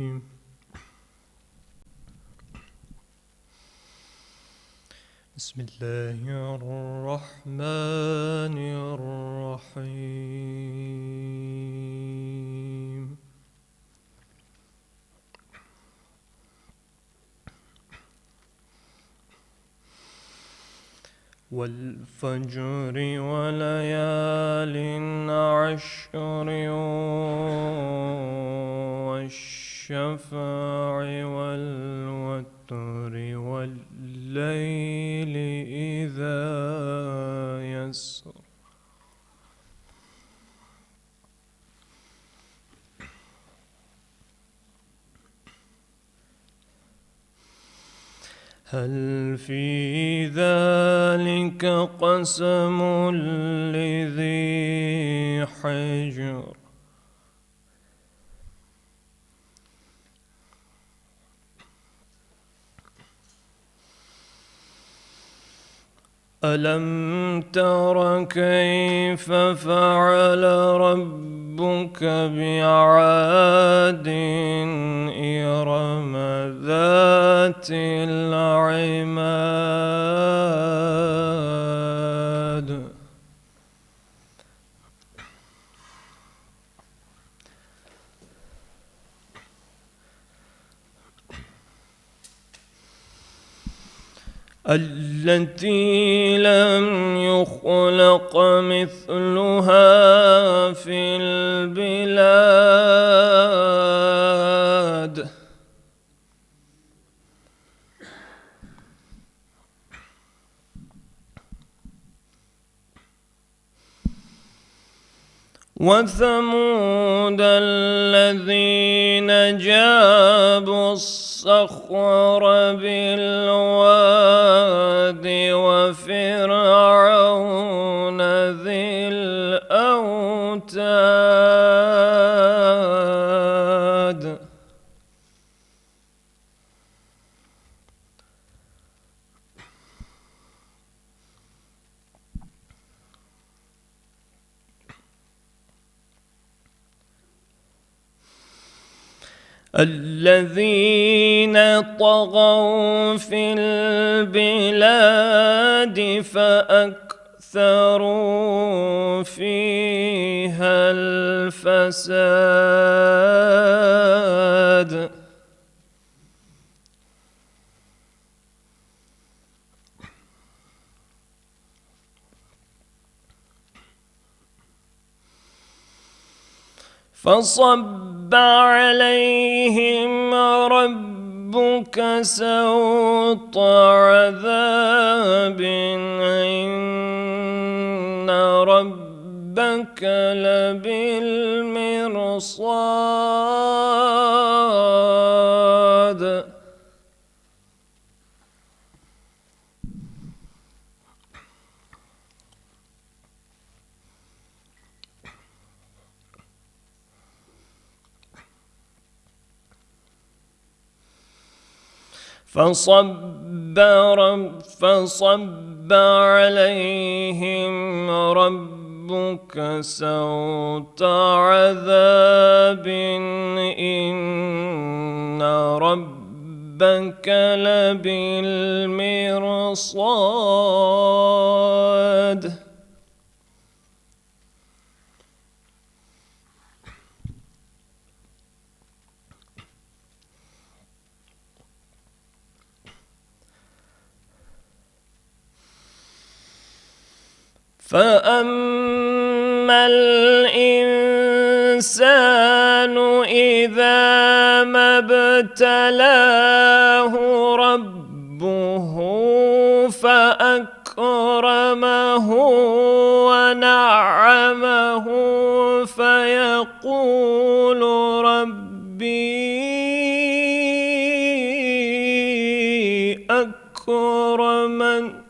بسم الله الرحمن الرحيم. والفجر وليال عشر والشفع والوتر والليل إذا يسر هل في ذلك قسم لذي حجر ألم تر كيف فعل ربك بعاد إرم ذات العماد التي لم يخلق مثلها في البلاد وثمود الذين جابوا الصخر بالواد وفرعون ذي الأوتاد الذين طغوا في البلاد فأكثروا فيها الفساد فصب عليهم ربك سوط عذاب إن ربك لبالمرصاد فصب عليهم ربك سوط عذاب إن ربك لبالمرصاد فأما الإنسان إذا ما ابتلاه ربه فأكرمه ونعمه فيقول ربي أكرمن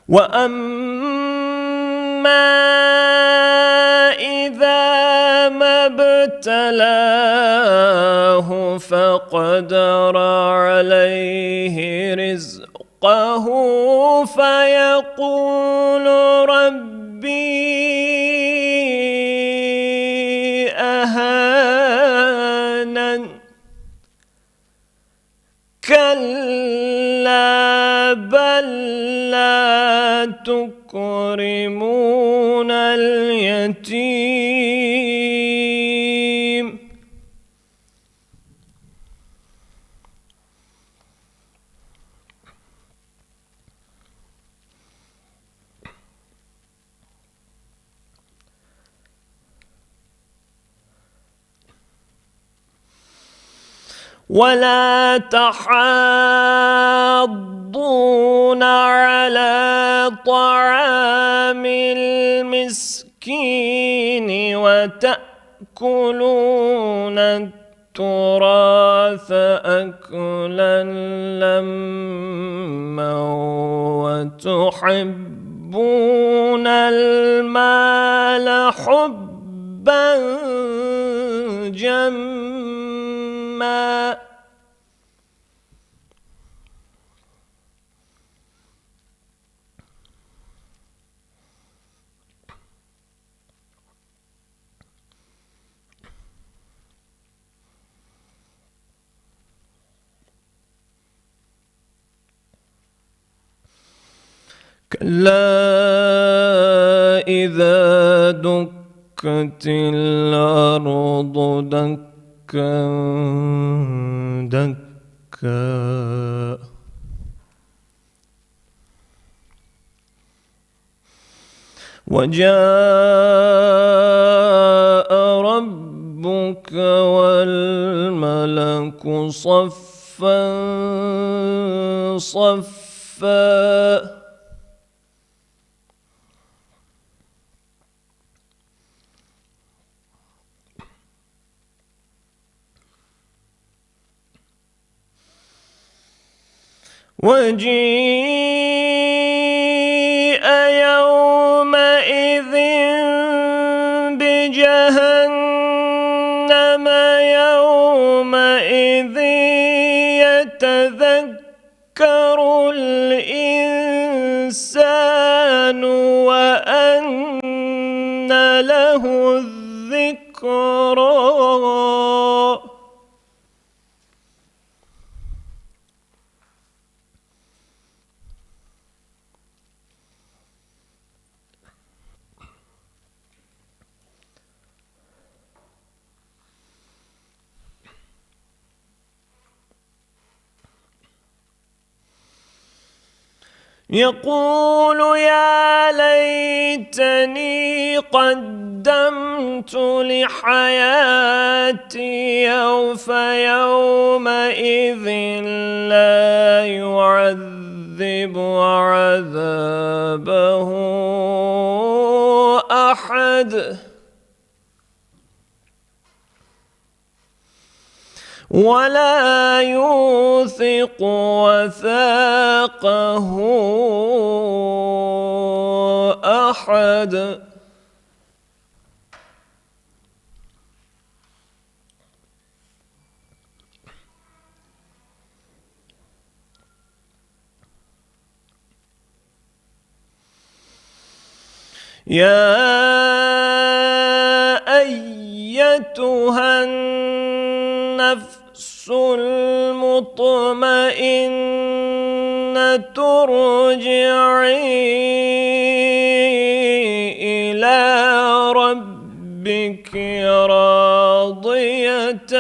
وأما إذا ما ابتلاه فقدر عليه رزقه فيقول ربي أهانن كلا بل لا تكرمون اليتيم ولا تحاضون على طعام المسكين وتأكلون التراث أكلا لما وتحبون المال حبا جما كلا إذا دكت الأرض دكا دكا وجاء ربك والملك صفا صفا وجيء يومئذ بجهنم يومئذ يتذكر الإنسان وأنى له الذكرى يقول يا ليتني قدمت لحياتي فيومئذ لا يعذب عذابه أحد ولا يوثق وثاقه أحد يا أيتها النفس المطمئنة ارجعي إلى ربك راضية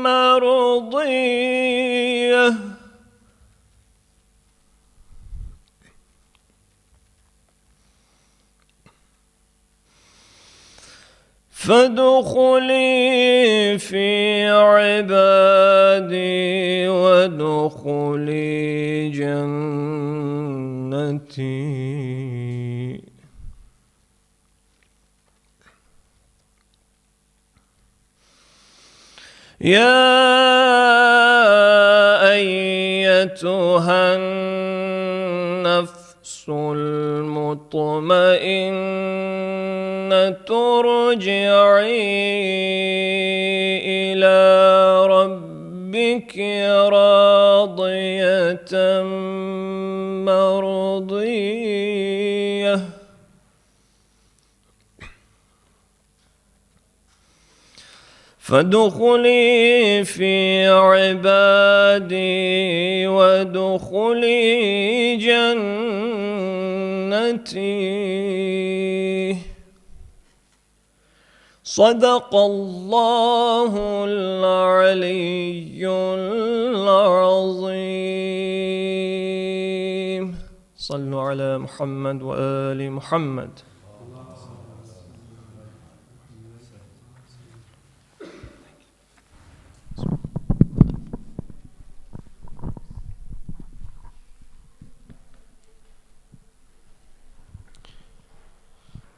مرضية فادخلي في عبادي وادخلي جنتي يا أيتها النفس المطمئنة المطمئنة ارجعي إلى ربك راضية مرضية فادخلي في عبادي وادخلي جنتي. صدق الله العلي العظيم. صلوا على محمد وآل محمد.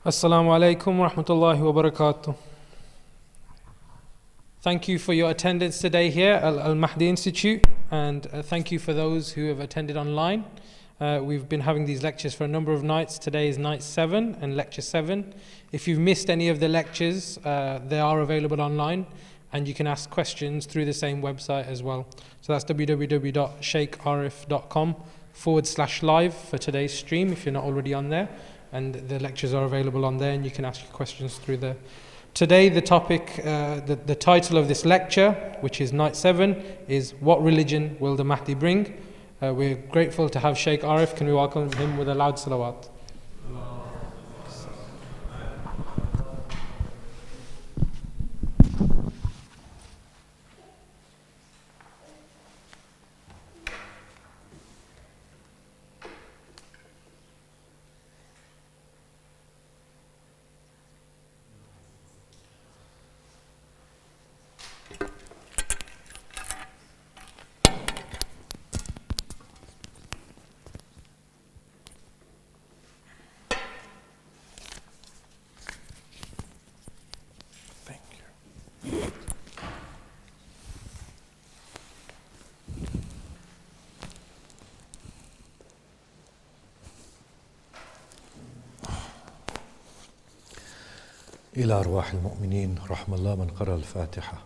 Assalamu alaikum wa rahmatullahi wa barakatuh. Thank you for your attendance today here at Al-Mahdi Institute, and thank you for those who have attended online. We've been having these lectures for a number of nights. Today is night 7 and lecture 7. If you've missed any of the lectures, they are available online, and you can ask questions through the same website as well. So that's www.shaykharif.com/live for today's stream if you're not already on there. And the lectures are available on there, and you can ask your questions through there. Today, the topic, the title of this lecture, which is night 7, is "What religion will the Mahdi bring?" We're grateful to have Shaykh Arif. Can we welcome him with a loud salawat? إلى أرواح المؤمنين رحم الله من قرأ الفاتحة.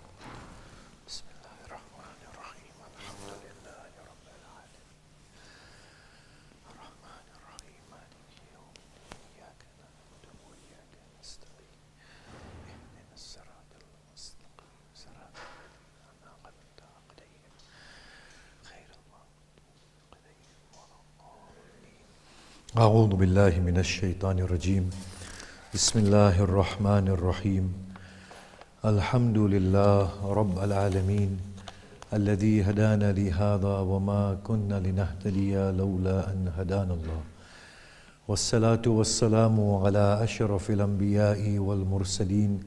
بسم الله الرحمن الرحيم. الحمد لله رب العالمين الرحمن الرحيم مالك يوم الدين إياك نعبد وإياك نستعين اهدنا الصراط المستقيم صراط الذين أنعمت عليهم غير المغضوب عليهم ولا الضالين. أعوذ بالله من الشيطان الرجيم. بسم الله الرحمن الرحيم. الحمد لله رب العالمين الذي هدانا لهذا وما كنا لنهتدي لولا أن هدانا الله، والصلاة والسلام على أشرف الأنبياء والمرسلين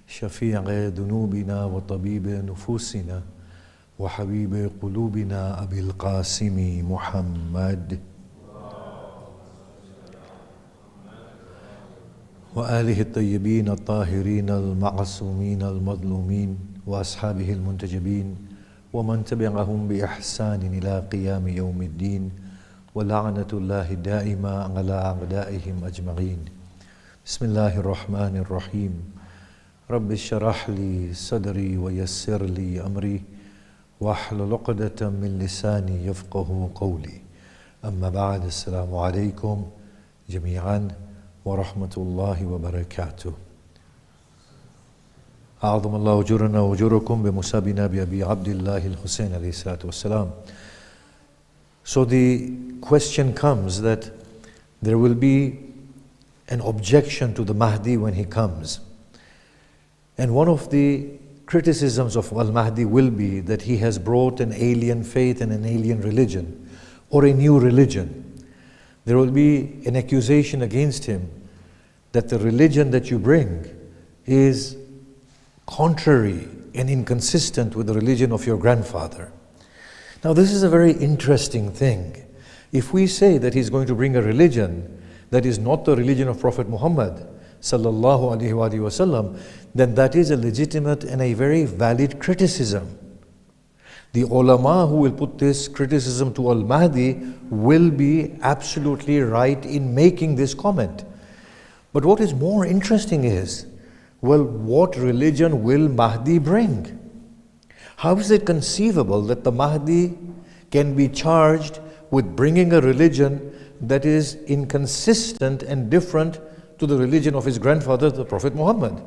شفيع ذنوبنا وطبيب نفوسنا وحبيب قلوبنا أبي القاسم محمد وآله الطيبين الطاهرين المعصومين المظلومين وأصحابه المنتجبين ومن تبعهم بإحسان إلى قيام يوم الدين، ولعنة الله الدائمة على أعدائهم أجمعين. بسم الله الرحمن الرحيم. رب اشرح لي صدري ويسر لي أمري واحلل عقدة من لساني يفقه قولي. أما بعد، السلام عليكم جميعا ورحمة الله وبركاته. أعظم الله أجورنا وأجوركم بمسابنا بأبي عبد الله الحسين عليه الصلاة والسلام. So the question comes that there will be an objection to the Mahdi when he comes. And one of the criticisms of Al-Mahdi will be that he has brought an alien faith and an alien religion, or a new religion. There will be an accusation against him that the religion that you bring is contrary and inconsistent with the religion of your grandfather. Now, this is a very interesting thing. If we say that he's going to bring a religion that is not the religion of Prophet Muhammad sallallahu alaihi wasallam, then that is a legitimate and a very valid criticism. The ulama who will put this criticism to Al-Mahdi will be absolutely right in making this comment. But what is more interesting is, well, what religion will Mahdi bring? How is it conceivable that the Mahdi can be charged with bringing a religion that is inconsistent and different to the religion of his grandfather, the Prophet Muhammad?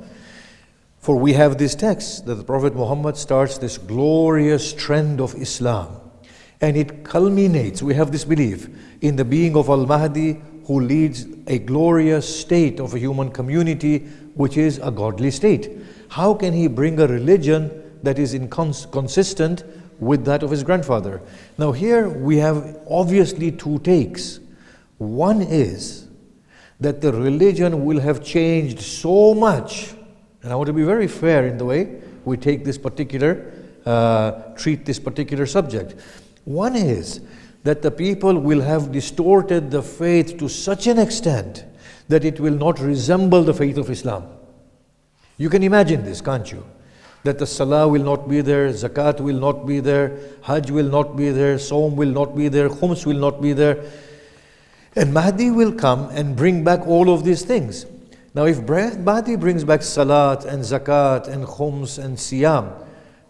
For we have this text that the Prophet Muhammad starts this glorious trend of Islam, and it culminates, we have this belief, in the being of Al-Mahdi, who leads a glorious state of a human community, which is a godly state. How can he bring a religion that is inconsistent with that of his grandfather? Now here we have obviously two takes. One is that the religion will have changed so much, and I want to be very fair in the way we take this particular, treat this particular subject. One is that the people will have distorted the faith to such an extent that it will not resemble the faith of Islam. You can imagine this, can't you? That the Salah will not be there, Zakat will not be there, Hajj will not be there, Saum will not be there, Khums will not be there. And Mahdi will come and bring back all of these things. Now if Mahdi brings back Salat and Zakat and Khums and Siyam,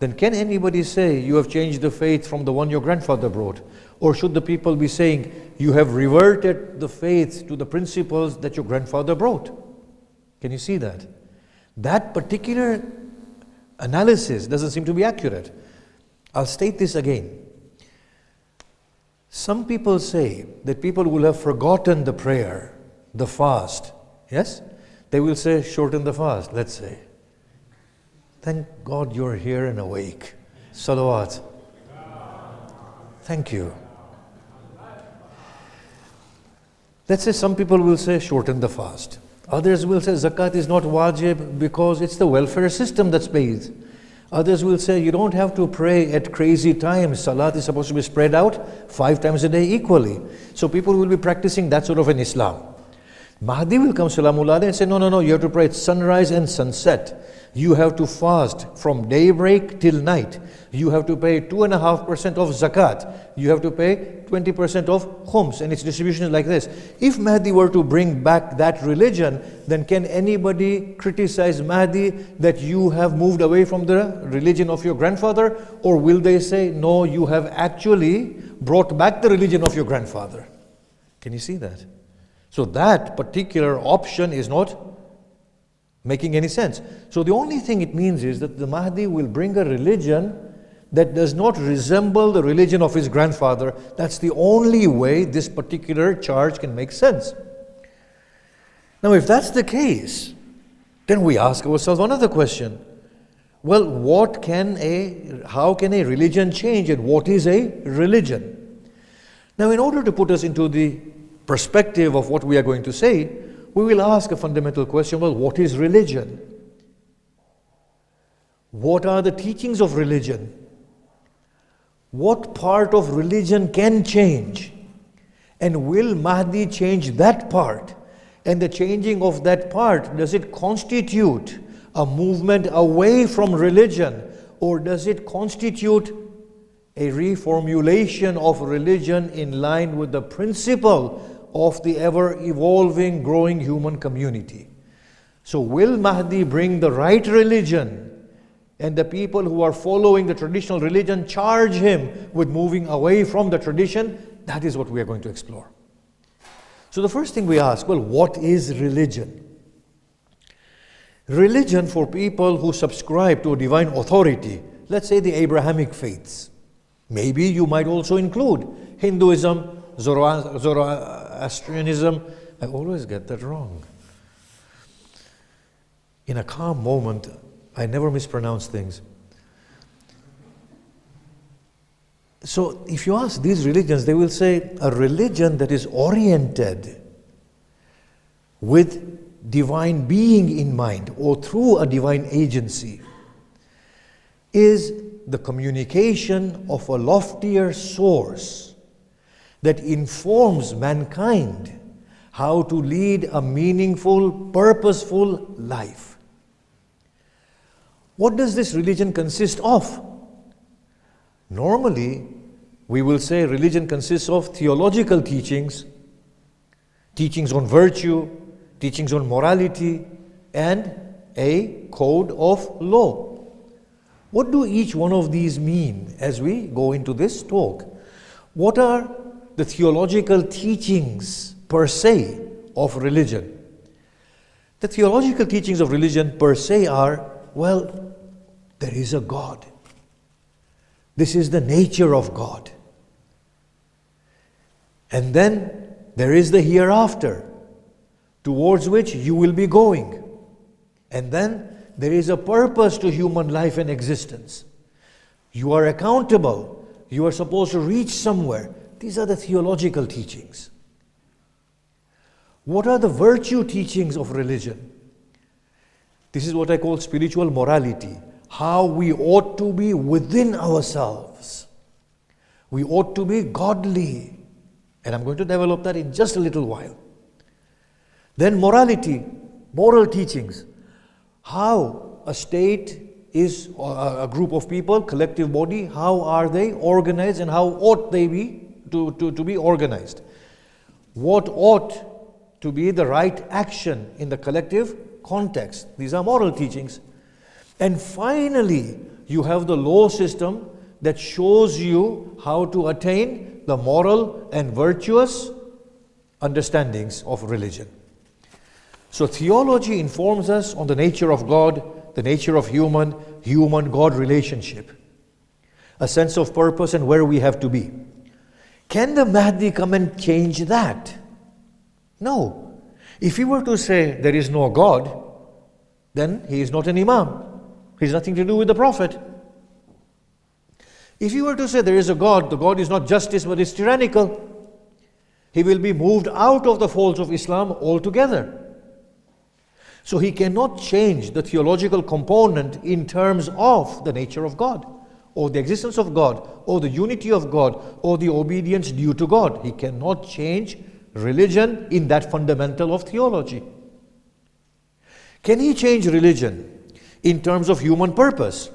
then can anybody say you have changed the faith from the one your grandfather brought? Or should the people be saying you have reverted the faith to the principles that your grandfather brought? Can you see that? That particular analysis doesn't seem to be accurate. I'll state this again. Some people say that people will have forgotten the prayer, the fast. Yes? They will say, shorten the fast, let's say. Thank God you're here and awake. Salawat. Thank you. Let's say some people will say, shorten the fast. Others will say, zakat is not wajib because it's the welfare system that's paid. Others will say, you don't have to pray at crazy times. Salat is supposed to be spread out 5 times a day equally. So people will be practicing that sort of an Islam. Mahdi will come, salamullah alayhi, and say, no, you have to pray at sunrise and sunset. You have to fast from daybreak till night. You have to pay 2.5% of zakat. You have to pay 20% of khums, and its distribution is like this. If Mahdi were to bring back that religion, then can anybody criticize Mahdi that you have moved away from the religion of your grandfather? Or will they say, no, you have actually brought back the religion of your grandfather? Can you see that? So that particular option is not making any sense. So the only thing it means is that the Mahdi will bring a religion that does not resemble the religion of his grandfather. That's the only way this particular charge can make sense. Now if that's the case, then we ask ourselves another question. Well, how can a religion change, and what is a religion? Now in order to put us into the perspective of what we are going to say, we will ask a fundamental question. Well, what is religion? What are the teachings of religion? What part of religion can change? And will Mahdi change that part? And the changing of that part, does it constitute a movement away from religion? Or does it constitute a reformulation of religion in line with the principle of the ever-evolving, growing human community? So will Mahdi bring the right religion, and the people who are following the traditional religion charge him with moving away from the tradition? That is what we are going to explore. So the first thing we ask, well, what is religion? Religion for people who subscribe to a divine authority, let's say the Abrahamic faiths. Maybe you might also include Hinduism, Zoroastrianism. I always get that wrong. In a calm moment, I never mispronounce things. So if you ask these religions, they will say a religion that is oriented with divine being in mind or through a divine agency is the communication of a loftier source that informs mankind how to lead a meaningful, purposeful life. What does this religion consist of? Normally, we will say religion consists of theological teachings, teachings on virtue, teachings on morality, and a code of law. What do each one of these mean as we go into this talk? What are the theological teachings per se of religion? The theological teachings of religion per se are, well, there is a God. This is the nature of God. And then there is the hereafter, towards which you will be going. And then there is a purpose to human life and existence. You are accountable. You are supposed to reach somewhere. These are the theological teachings. What are the virtue teachings of religion? This is what I call spiritual morality. How we ought to be within ourselves. We ought to be godly. And I'm going to develop that in just a little while. Then morality, moral teachings. How a state is, a group of people, collective body, how are they organized and how ought they be to be organized? What ought to be the right action in the collective context? These are moral teachings. And finally, you have the law system that shows you how to attain the moral and virtuous understandings of religion. So theology informs us on the nature of God, the nature of human-God relationship, a sense of purpose and where we have to be. Can the Mahdi come and change that? No. If he were to say there is no God, then he is not an imam. He has nothing to do with the Prophet. If he were to say there is a God, the God is not justice but is tyrannical, he will be moved out of the folds of Islam altogether. So he cannot change the theological component in terms of the nature of God, or the existence of God, or the unity of God, or the obedience due to God. He cannot change religion in that fundamental of theology. Can he change religion in terms of human purpose?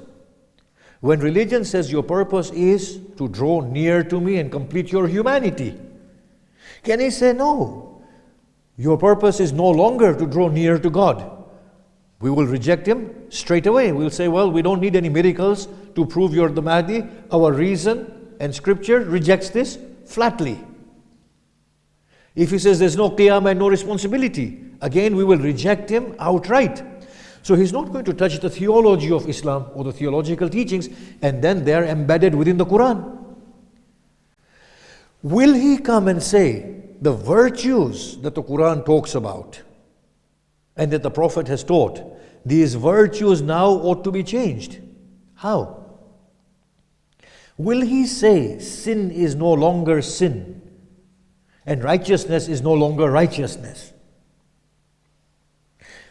When religion says your purpose is to draw near to me and complete your humanity, can he say no? Your purpose is no longer to draw near to God. We will reject him straight away. We'll say, well, we don't need any miracles to prove you're the Mahdi. Our reason and scripture rejects this flatly. If he says there's no qiyamah and no responsibility, again we will reject him outright. So he's not going to touch the theology of Islam or the theological teachings, and then they're embedded within the Quran. Will he come and say the virtues that the Quran talks about and that the Prophet has taught, these virtues now ought to be changed? How? Will he say sin is no longer sin and righteousness is no longer righteousness?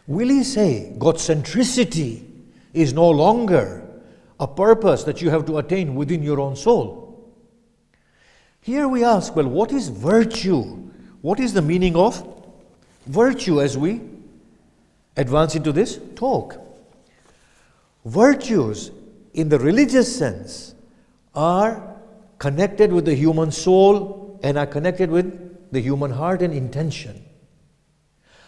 Will he say God centricity is no longer a purpose that you have to attain within your own soul? Here we ask, well, what is virtue? What is the meaning of virtue as we advance into this talk? Virtues, in the religious sense, are connected with the human soul and are connected with the human heart and intention.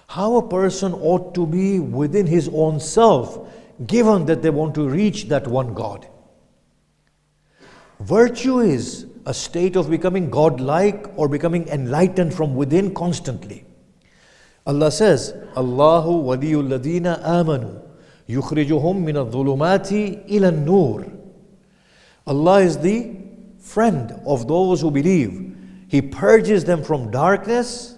How a person ought to be within his own self, given that they want to reach that one God. Virtue is a state of becoming God-like or becoming enlightened from within constantly. Allah says, Allahu waliyul ladina amanu yukhrijuhum min adh-dhulumati ila an-nur. Allah is the friend of those who believe. He purges them from darkness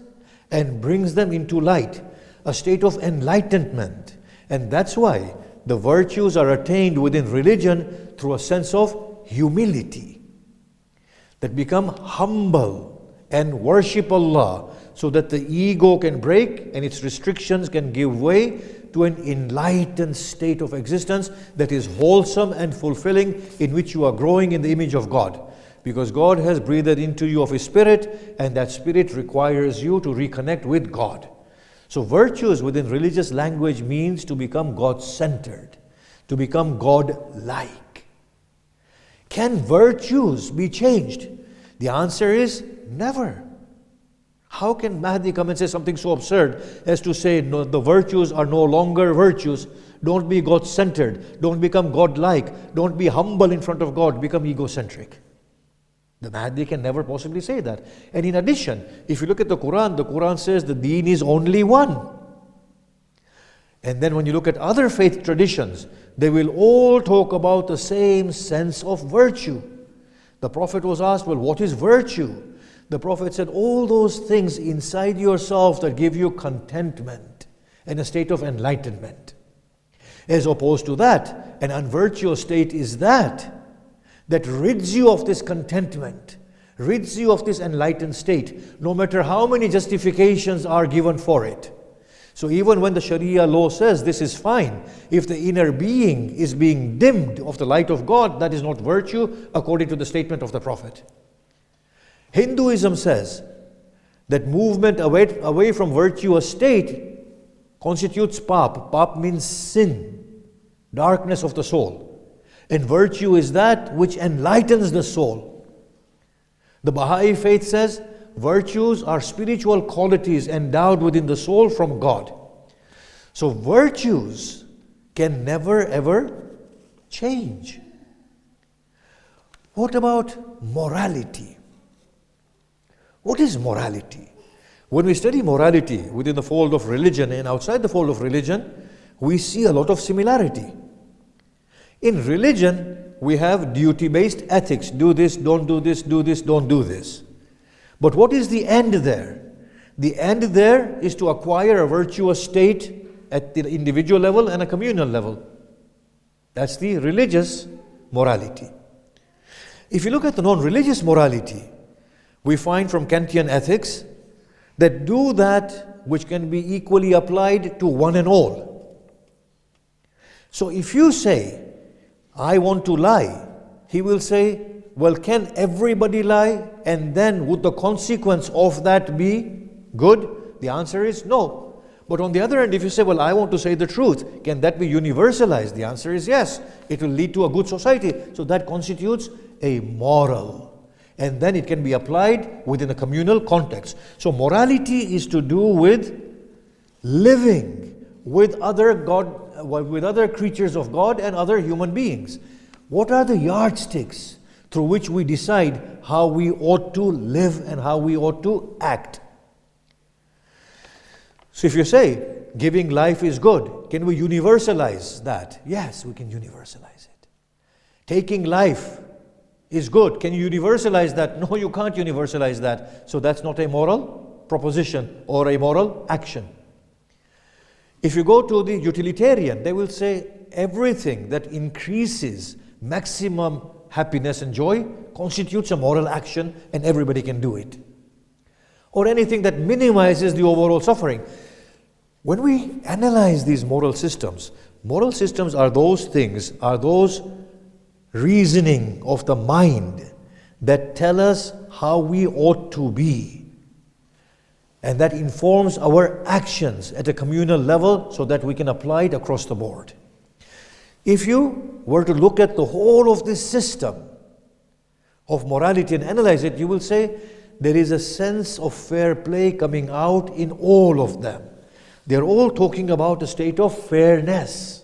and brings them into light, a state of enlightenment. And that's why the virtues are attained within religion through a sense of humility, that become humble and worship Allah so that the ego can break and its restrictions can give way to an enlightened state of existence that is wholesome and fulfilling, in which you are growing in the image of God. Because God has breathed into you of His Spirit, and that Spirit requires you to reconnect with God. So virtues within religious language means to become God-centered, to become God-like. Can virtues be changed? The answer is never. How can Mahdi come and say something so absurd as to say, no, the virtues are no longer virtues? Don't be God-centered. Don't become God-like. Don't be humble in front of God. Become egocentric. The Mahdi can never possibly say that. And in addition, if you look at the Quran says the deen is only one. And then when you look at other faith traditions, they will all talk about the same sense of virtue. The Prophet was asked, well, what is virtue? The Prophet said, all those things inside yourself that give you contentment and a state of enlightenment. As opposed to that, an unvirtuous state is that rids you of this contentment, rids you of this enlightened state, no matter how many justifications are given for it. So even when the Sharia law says this is fine, if the inner being is being dimmed of the light of God, that is not virtue according to the statement of the Prophet. Hinduism says that movement away from virtuous state constitutes pap. Pap means sin, darkness of the soul. And virtue is that which enlightens the soul. The Baha'i faith says virtues are spiritual qualities endowed within the soul from God. So virtues can never ever change. What about morality? What is morality? When we study morality within the fold of religion and outside the fold of religion, we see a lot of similarity. In religion, we have duty-based ethics. Do this, don't do this, don't do this. But what is the end there? The end there is to acquire a virtuous state at the individual level and a communal level. That's the religious morality. If you look at the non-religious morality, we find from Kantian ethics that do that which can be equally applied to one and all. So if you say, I want to lie, he will say, well, can everybody lie? And then would the consequence of that be good? The answer is no. But on the other hand, if you say, well, I want to say the truth, can that be universalized? The answer is yes. It will lead to a good society. So that constitutes a moral. And then it can be applied within a communal context. So morality is to do with living with other creatures of God and other human beings. What are the yardsticks through which we decide how we ought to live and how we ought to act? So if you say giving life is good, can we universalize that? Yes, we can universalize it. Taking life is good. Can you universalize that? No, you can't universalize that. So that's not a moral proposition or a moral action. If you go to the utilitarian, they will say everything that increases maximum happiness and joy constitutes a moral action and everybody can do it. Or anything that minimizes the overall suffering. When we analyze these moral systems are those things, are those reasoning of the mind that tell us how we ought to be. And that informs our actions at a communal level so that we can apply it across the board. If you were to look at the whole of this system of morality and analyze it, you will say there is a sense of fair play coming out in all of them. They're all talking about a state of fairness,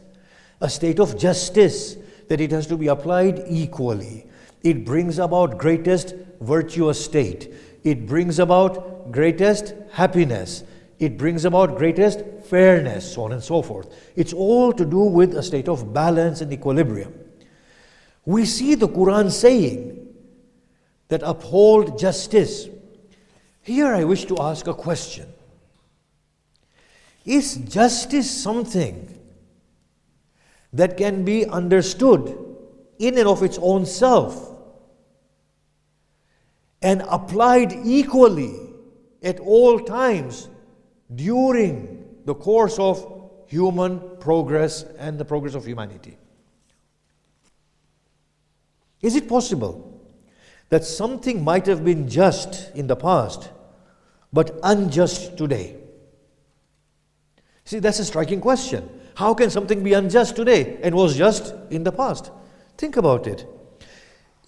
a state of justice, that it has to be applied equally. It brings about greatest virtuous state. It brings about greatest happiness. It brings about greatest fairness, so on and so forth. It's all to do with a state of balance and equilibrium. We see the Quran saying that uphold justice. Here I wish to ask a question. Is justice something that can be understood in and of its own self and applied equally at all times during the course of human progress and the progress of humanity? Is it possible that something might have been just in the past but unjust today? See, that's a striking question. How can something be unjust today and was just in the past? Think about it.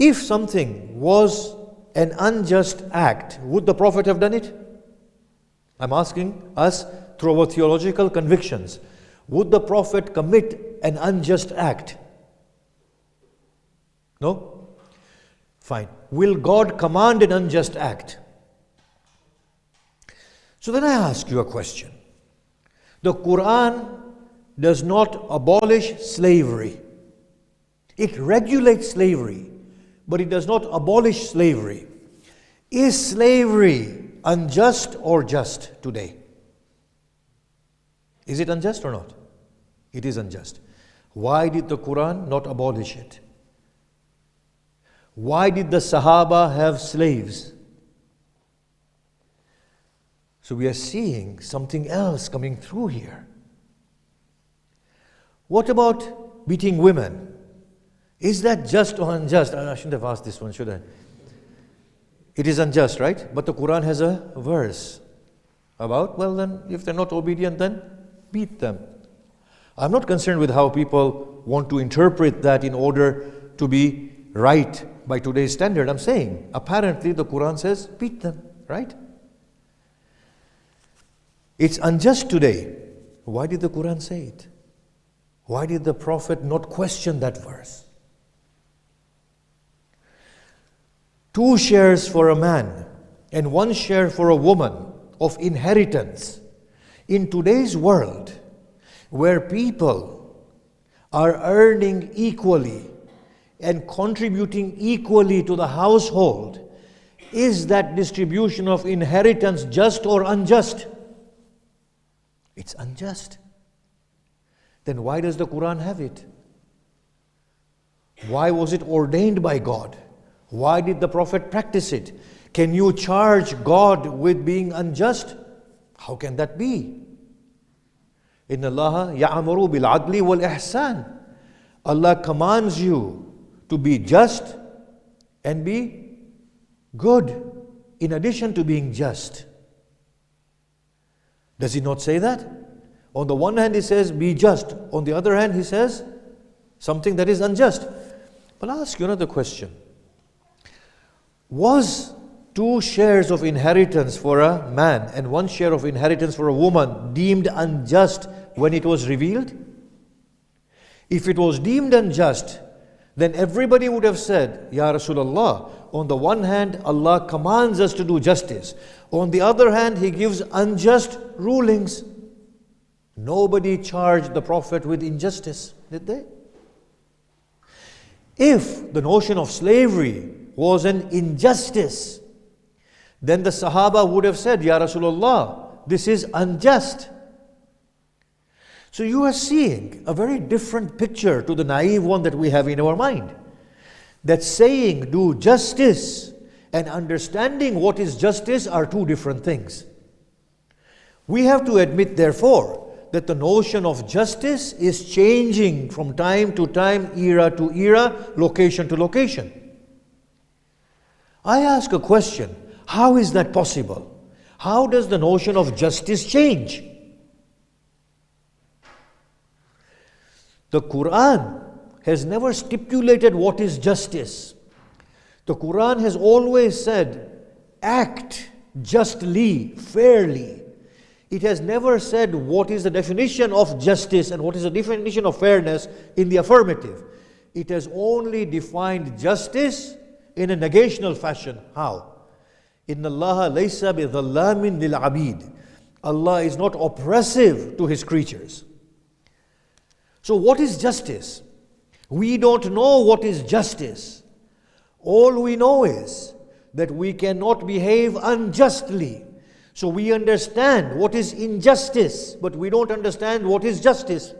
If something was an unjust act, would the Prophet have done it? I'm asking us through our theological convictions. Would the Prophet commit an unjust act? No? Fine. Will God command an unjust act? So then I ask you a question. The Quran does not abolish slavery. It regulates slavery, but it does not abolish slavery. Is slavery unjust or just today? Is it unjust or not? It is unjust. Why did the Quran not abolish it? Why did the Sahaba have slaves? So we are seeing something else coming through here. What about beating women? Is that just or unjust? I shouldn't have asked this one, should I? It is unjust, right? But the Quran has a verse about, well then, if they're not obedient, then beat them. I'm not concerned with how people want to interpret that in order to be right by today's standard. I'm saying, apparently the Quran says, beat them, right? It's unjust today. Why did the Quran say it? Why did the Prophet not question that verse? 2 shares for a man and 1 share for a woman of inheritance. In today's world, where people are earning equally and contributing equally to the household, is that distribution of inheritance just or unjust? It's unjust. Then why does the Quran have it? Why was it ordained by God? Why did the Prophet practice it? Can you charge God with being unjust? How can that be? Inna Allah ya'muru bil adli wal ihsan. Allah commands you to be just and be good in addition to being just. Does he not say that? On the one hand he says be just. On the other hand he says something that is unjust. But I'll ask you another question. Was 2 shares of inheritance for a man and 1 share of inheritance for a woman deemed unjust when it was revealed? If it was deemed unjust, then everybody would have said, Ya Rasulullah, on the one hand, Allah commands us to do justice. On the other hand, He gives unjust rulings. Nobody charged the Prophet with injustice, did they? If the notion of slavery was an injustice, then the Sahaba would have said, Ya Rasulullah, this is unjust. So you are seeing a very different picture to the naive one that we have in our mind. That saying, do justice, and understanding what is justice are 2 different things. We have to admit, therefore, that the notion of justice is changing from time to time, era to era, location to location. I ask a question, how is that possible? How does the notion of justice change? The Quran has never stipulated what is justice. The Quran has always said, act justly, fairly. It has never said what is the definition of justice and what is the definition of fairness in the affirmative. It has only defined justice in a negational fashion. How? Inna Allah laysa bi dhallamin lil abid. Allah is not oppressive to His creatures. So what is justice? We don't know what is justice. All we know is that we cannot behave unjustly. So we understand what is injustice, but we don't understand what is justice.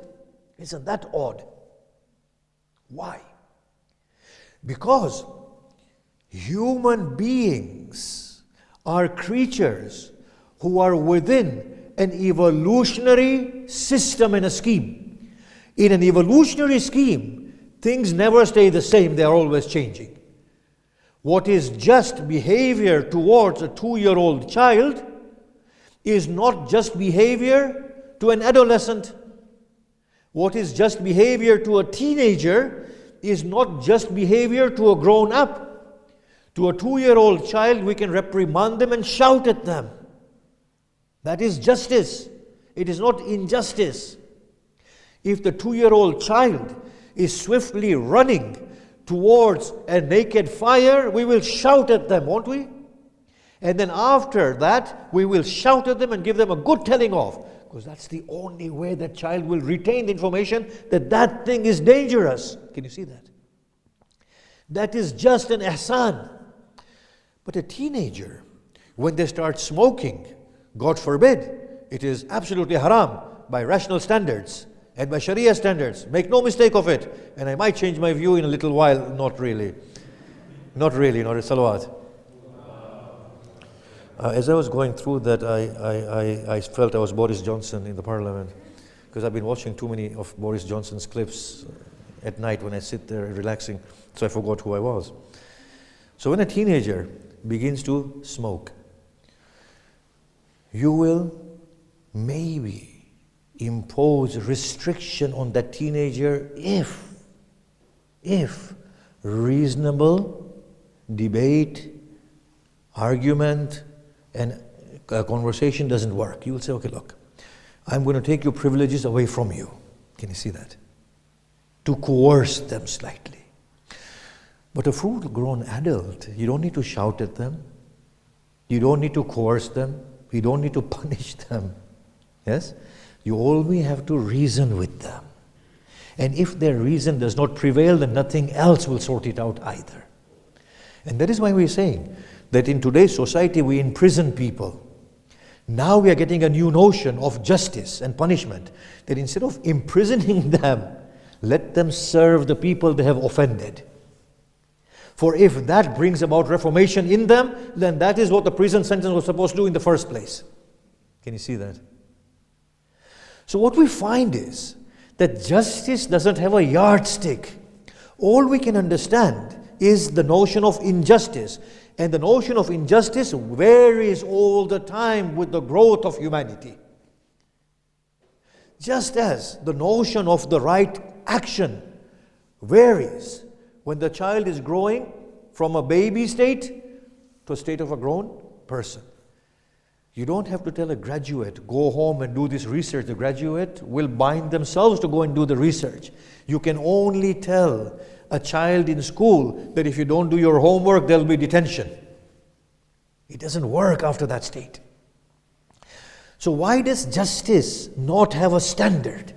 Isn't that odd? Why? Because human beings are creatures who are within an evolutionary system and a scheme. In an evolutionary scheme, things never stay the same, they are always changing. What is just behavior towards a 2-year-old child is not just behavior to an adolescent. What is just behavior to a teenager is not just behavior to a grown up. To a 2-year-old child, we can reprimand them and shout at them. That is justice. It is not injustice. If the 2-year-old child is swiftly running towards a naked fire, we will shout at them, won't we? And then after that, we will shout at them and give them a good telling off. Because that's the only way that child will retain the information that that thing is dangerous. Can you see that? That is just an ihsan. But a teenager, when they start smoking, God forbid, it is absolutely haram by rational standards and by Sharia standards. Make no mistake of it. And I might change my view in a little while. Not really. Not a salawat. As I was going through that, I felt I was Boris Johnson in the parliament, because I've been watching too many of Boris Johnson's clips at night when I sit there relaxing, so I forgot who I was. So when a teenager begins to smoke, you will maybe impose restriction on that teenager if reasonable debate, argument, and a conversation doesn't work. You will say, okay, look, I'm going to take your privileges away from you. Can you see that? To coerce them slightly. But a full-grown adult, you don't need to shout at them. You don't need to coerce them. You don't need to punish them. Yes? You only have to reason with them. And if their reason does not prevail, then nothing else will sort it out either. And that is why we're saying that in today's society we imprison people. Now we are getting a new notion of justice and punishment, that instead of imprisoning them, let them serve the people they have offended. For if that brings about reformation in them, then that is what the prison sentence was supposed to do in the first place. Can you see that? So what we find is that justice doesn't have a yardstick. All we can understand is the notion of injustice. And the notion of injustice varies all the time with the growth of humanity. Just as the notion of the right action varies when the child is growing from a baby state to a state of a grown person. You don't have to tell a graduate, go home and do this research. The graduate will bind themselves to go and do the research. You can only tell a child in school that if you don't do your homework, there will be detention. It doesn't work after that state. So why does justice not have a standard?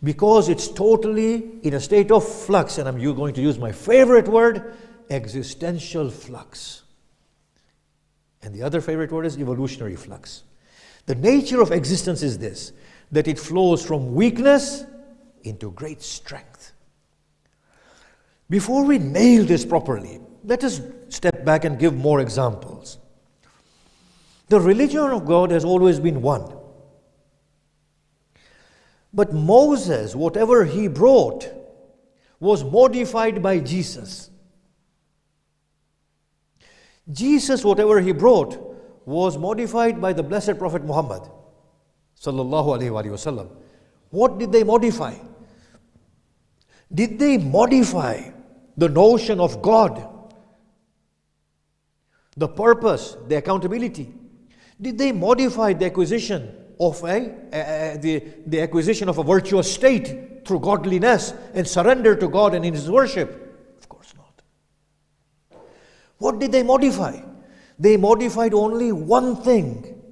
Because it's totally in a state of flux, and I'm going to use my favorite word, existential flux. And the other favorite word is evolutionary flux. The nature of existence is this, that it flows from weakness into great strength. Before we nail this properly, let us step back and give more examples. The religion of God has always been one. But Moses, whatever he brought, was modified by Jesus. Jesus, whatever he brought, was modified by the blessed Prophet Muhammad sallallahu alaihi wasallam. What did they modify? Did they modify the notion of God, the purpose, the accountability? Did they modify the acquisition of the acquisition of a virtuous state through godliness and surrender to God and in His worship? Of course not. What did they modify? They modified only one thing: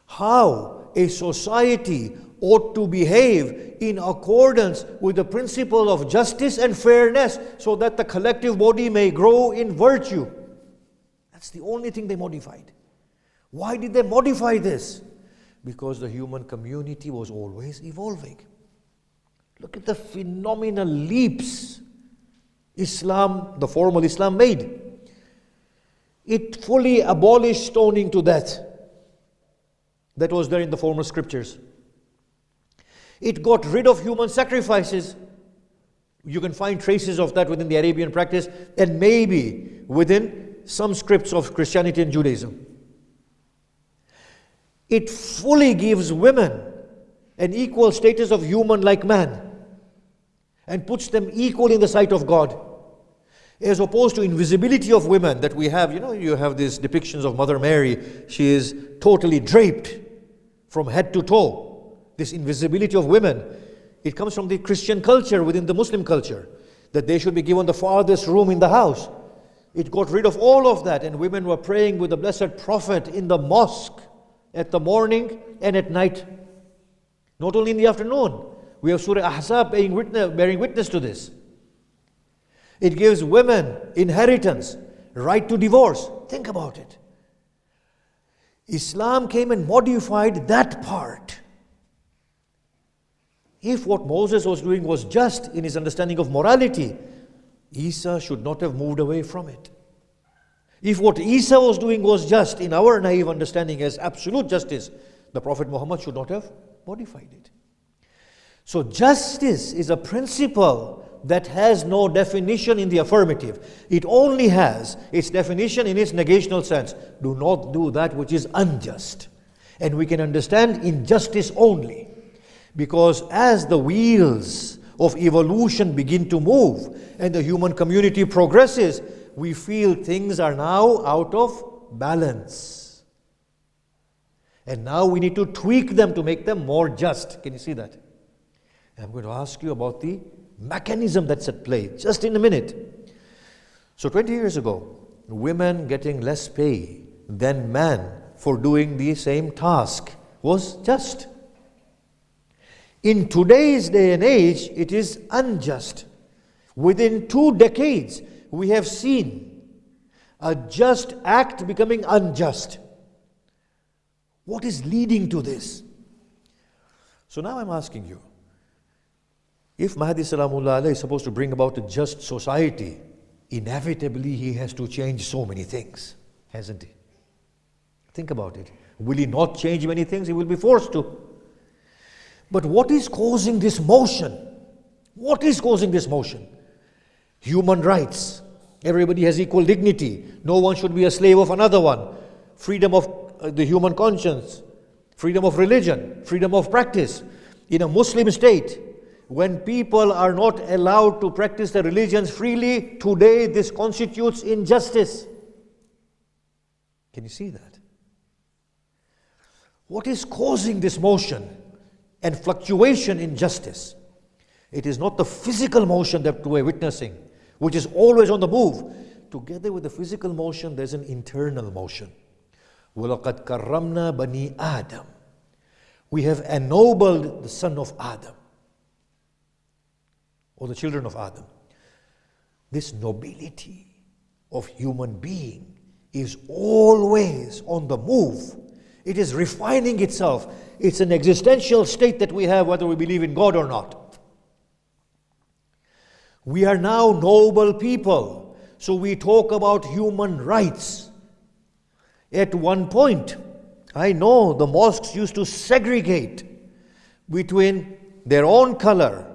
how a society ought to behave in accordance with the principle of justice and fairness, so that the collective body may grow in virtue. That's the only thing they modified. Why did they modify this? Because the human community was always evolving. Look at the phenomenal leaps Islam, the formal Islam, made. It fully abolished stoning to death. That was there in the formal scriptures. It got rid of human sacrifices. You can find traces of that within the Arabian practice and maybe within some scripts of Christianity and Judaism. It fully gives women an equal status of human like man. and puts them equal in the sight of God. As opposed to invisibility of women that we have. You have these depictions of Mother Mary. She is totally draped from head to toe. This invisibility of women, it comes from the Christian culture within the Muslim culture, that they should be given the farthest room in the house. It got rid of all of that, and women were praying with the Blessed Prophet in the mosque at the morning and at night. Not only in the afternoon. We have Surah Ahzab bearing witness to this. It gives women inheritance, right to divorce. Think about it. Islam came and modified that part. If what Moses was doing was just in his understanding of morality, Isa should not have moved away from it. If what Isa was doing was just in our naive understanding as absolute justice, the Prophet Muhammad should not have modified it. So justice is a principle that has no definition in the affirmative. It only has its definition in its negational sense. Do not do that which is unjust. And we can understand injustice only. Because as the wheels of evolution begin to move and the human community progresses, we feel things are now out of balance. And now we need to tweak them to make them more just. Can you see that? And I'm going to ask you about the mechanism that's at play just in a minute. So 20 years ago, women getting less pay than men for doing the same task was just. In today's day and age, it is unjust. Within 2 decades, we have seen a just act becoming unjust. What is leading to this? So now I'm asking you, if Mahdi Salamullah Alayhi is supposed to bring about a just society, inevitably he has to change so many things, hasn't he? Think about it. Will he not change many things? He will be forced to. But what is causing this motion? What is causing this motion? Human rights. Everybody has equal dignity. No one should be a slave of another one. Freedom of the human conscience. Freedom of religion. Freedom of practice. In a Muslim state, when people are not allowed to practice their religions freely, today this constitutes injustice. Can you see that? What is causing this motion and fluctuation in justice? It is not the physical motion that we're witnessing, which is always on the move. Together with the physical motion, there's an internal motion. وَلَقَدْ كَرَّمْنَا بَنِي آدَمَ. We have ennobled the son of Adam, or the children of Adam. This nobility of human being is always on the move. It is refining itself. It's an existential state that we have whether we believe in God or not. We are now noble people, so we talk about human rights. At one point, I know the mosques used to segregate between their own color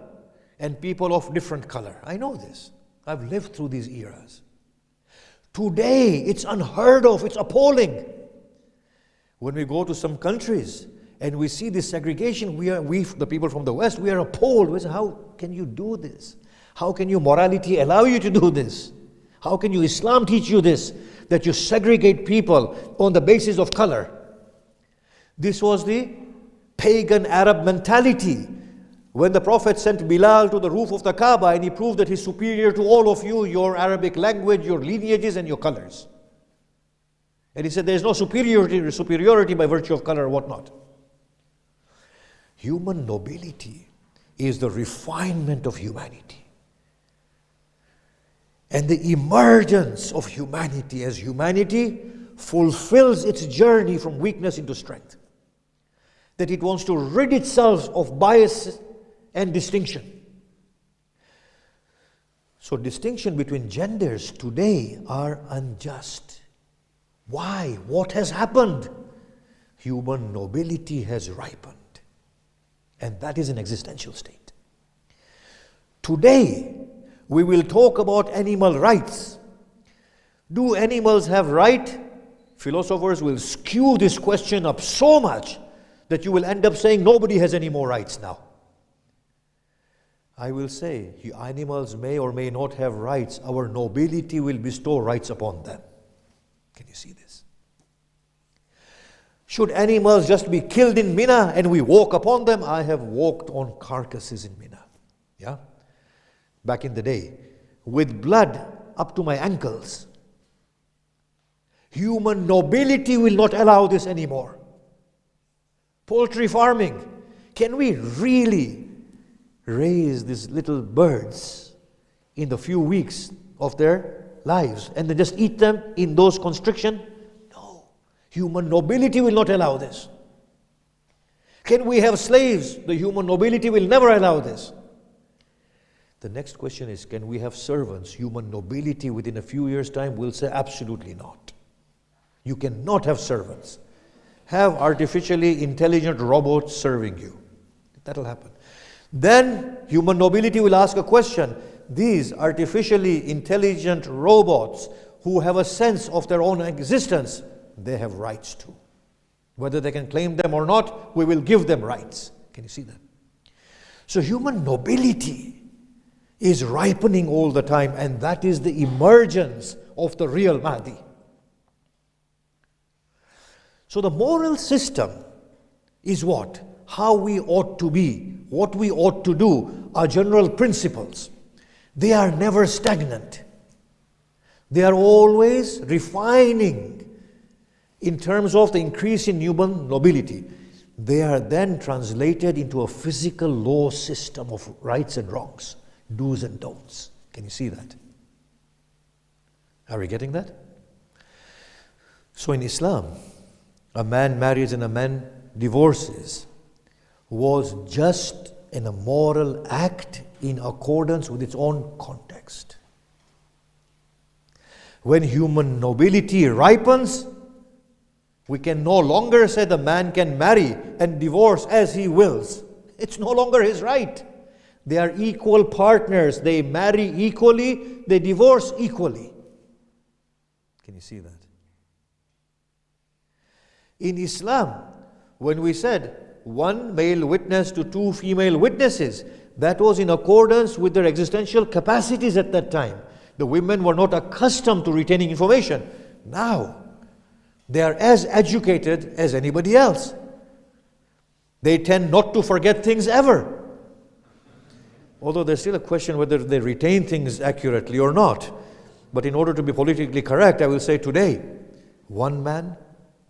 and people of different color. I know this. I've lived through these eras. Today, it's unheard of. It's appalling. When we go to some countries and we see this segregation, we, the people from the West, we are appalled. We say, how can you do this? How can your morality allow you to do this? How can you Islam teach you this? That you segregate people on the basis of color. This was the pagan Arab mentality. When the Prophet sent Bilal to the roof of the Kaaba and he proved that he's superior to all of you, your Arabic language, your lineages and your colors. And he said there is no superiority by virtue of color or whatnot. Human nobility is the refinement of humanity. And the emergence of humanity as humanity fulfills its journey from weakness into strength. That it wants to rid itself of bias and distinction. So distinction between genders today are unjust. Why? What has happened? Human nobility has ripened. And that is an existential state. Today, we will talk about animal rights. Do animals have right? Philosophers will skew this question up so much that you will end up saying nobody has any more rights now. I will say, animals may or may not have rights. Our nobility will bestow rights upon them. Can you see this? Should animals just be killed in Mina and we walk upon them? I have walked on carcasses in Mina. Yeah? Back in the day. With blood up to my ankles. Human nobility will not allow this anymore. Poultry farming. Can we really raise these little birds in the few weeks of their lives and then just eat them in those constriction? No. Human nobility will not allow this. Can we have slaves? The human nobility will never allow this. The next question is, can we have servants? Human nobility within a few years' time will say absolutely not. You cannot have servants. Have artificially intelligent robots serving you. That'll happen. Then human nobility will ask a question. These artificially intelligent robots who have a sense of their own existence, they have rights too. Whether they can claim them or not, we will give them rights. Can you see that? So human nobility is ripening all the time, and that is the emergence of the real Mahdi. So the moral system is what? How we ought to be, what we ought to do, are general principles. They are never stagnant. They are always refining in terms of the increase in human nobility. They are then translated into a physical law system of rights and wrongs, do's and don'ts. Can you see that? Are we getting that? So in Islam, a man marries and a man divorces was just an immoral act in accordance with its own context. When human nobility ripens, we can no longer say the man can marry and divorce as he wills. It's no longer his right. They are equal partners. They marry equally, they divorce equally. Can you see that? In Islam, when we said one male witness to two female witnesses, that was in accordance with their existential capacities at that time. The women were not accustomed to retaining information. Now, they are as educated as anybody else. They tend not to forget things ever. Although there's still a question whether they retain things accurately or not. But in order to be politically correct, I will say today, one man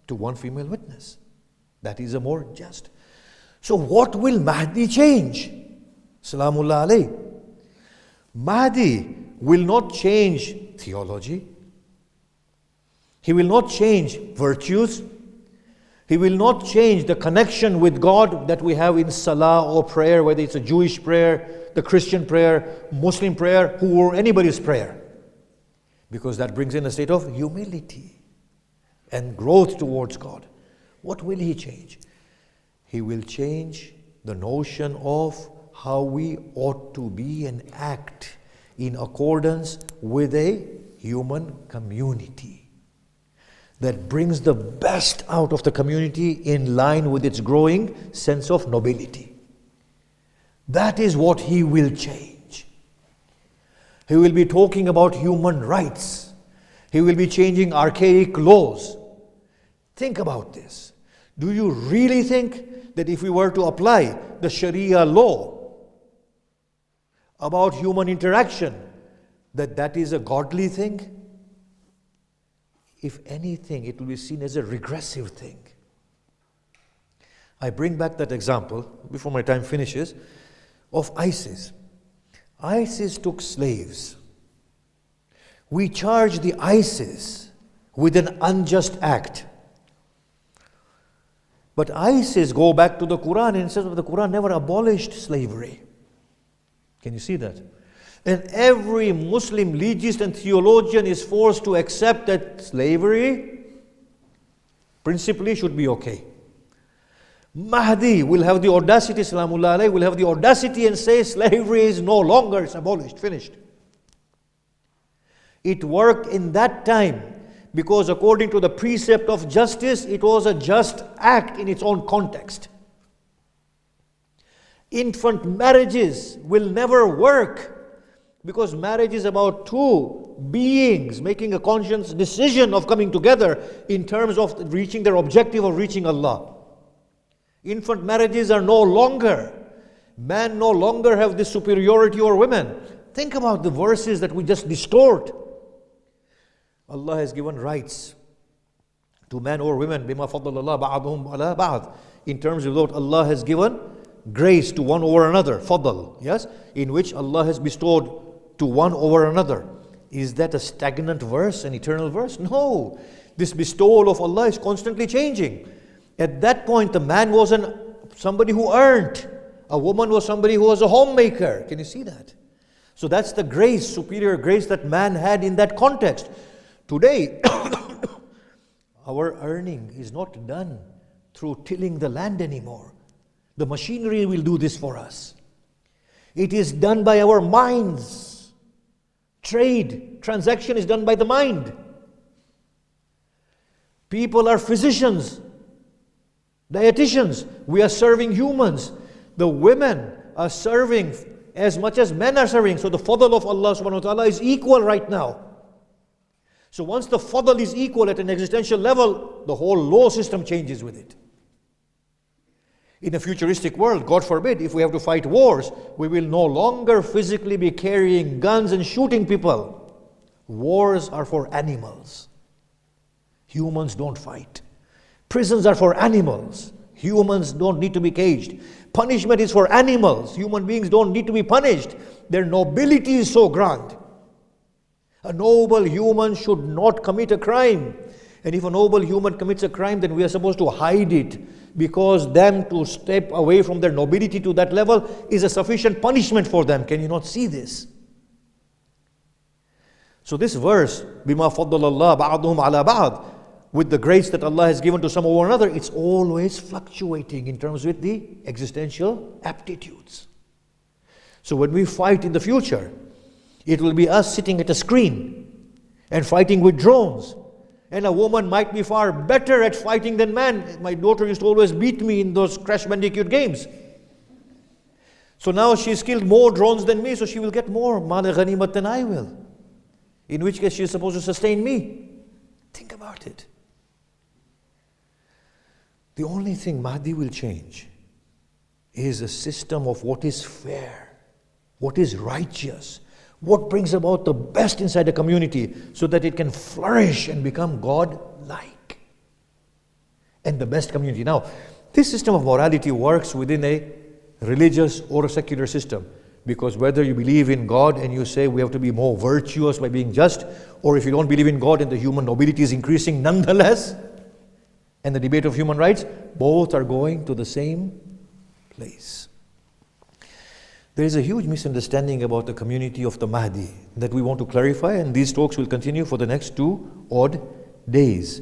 to one female witness. That is a more just. So what will Mahdi change? Salamullah alayh. Mahdi will not change theology. He will not change virtues. He will not change the connection with God that we have in salah or prayer, whether it's a Jewish prayer, the Christian prayer, Muslim prayer, or anybody's prayer. Because that brings in a state of humility and growth towards God. What will he change? He will change the notion of how we ought to be and act in accordance with a human community that brings the best out of the community in line with its growing sense of nobility. That is what he will change. He will be talking about human rights. He will be changing archaic laws. Think about this. Do you really think that if we were to apply the Sharia law about human interaction, that is a godly thing? If anything, it will be seen as a regressive thing. I bring back that example, before my time finishes, of ISIS. ISIS took slaves. We charge the ISIS with an unjust act. But ISIS go back to the Quran and says the Quran never abolished slavery. Can you see that? And every Muslim legist and theologian is forced to accept that slavery principally should be okay. Mahdi will have the audacity, Salamullah alayhi, will have the audacity and say slavery is no longer, it's abolished, finished. It worked in that time because according to the precept of justice, it was a just act in its own context. Infant marriages will never work, because marriage is about two beings making a conscious decision of coming together in terms of reaching their objective of reaching Allah. Infant marriages are no longer. Men no longer have this superiority over women. Think about the verses that we just distort. Allah has given rights to men or women. بِمَا فَضَّلَ اللَّهُ بَعْضُهُمْ عَلَى بَعْضٍ. In terms of what Allah has given grace to one over another. Fadl, yes? In which Allah has bestowed to one over another. Is that a stagnant verse, an eternal verse? No. This bestowal of Allah is constantly changing. At that point, the man was somebody who earned. A woman was somebody who was a homemaker. Can you see that? So that's the grace, superior grace that man had in that context. Today, our earning is not done through tilling the land anymore. The machinery will do this for us. It is done by our minds. Trade, transaction is done by the mind. People are physicians, dietitians. We are serving humans. The women are serving as much as men are serving. So the fadl of Allah subhanahu wa ta'ala is equal right now. So once the fadl is equal at an existential level, the whole law system changes with it. In a futuristic world, God forbid, if we have to fight wars, we will no longer physically be carrying guns and shooting people. Wars are for animals. Humans don't fight. Prisons are for animals. Humans don't need to be caged. Punishment is for animals. Human beings don't need to be punished. Their nobility is so grand. A noble human should not commit a crime. And if a noble human commits a crime, then we are supposed to hide it, because them to step away from their nobility to that level is a sufficient punishment for them. Can you not see this? So this verse, بِمَا فَضَّلَ اللَّهُ بَعْضُهُمْ عَلَى بَعْضٍ, with the grace that Allah has given to some over another, it's always fluctuating in terms with the existential aptitudes. So when we fight in the future, it will be us sitting at a screen and fighting with drones. And a woman might be far better at fighting than man. My daughter used to always beat me in those Crash Bandicoot games. So now she's killed more drones than me, so she will get more mal ghanimat than I will. In which case she is supposed to sustain me. Think about it. The only thing Mahdi will change is a system of what is fair, what is righteous, what brings about the best inside a community so that it can flourish and become God-like. And the best community. Now, this system of morality works within a religious or a secular system. Because whether you believe in God and you say we have to be more virtuous by being just, or if you don't believe in God and the human nobility is increasing nonetheless, and the debate of human rights, both are going to the same place. There is a huge misunderstanding about the community of the Mahdi that we want to clarify, and these talks will continue for the next 2 odd days.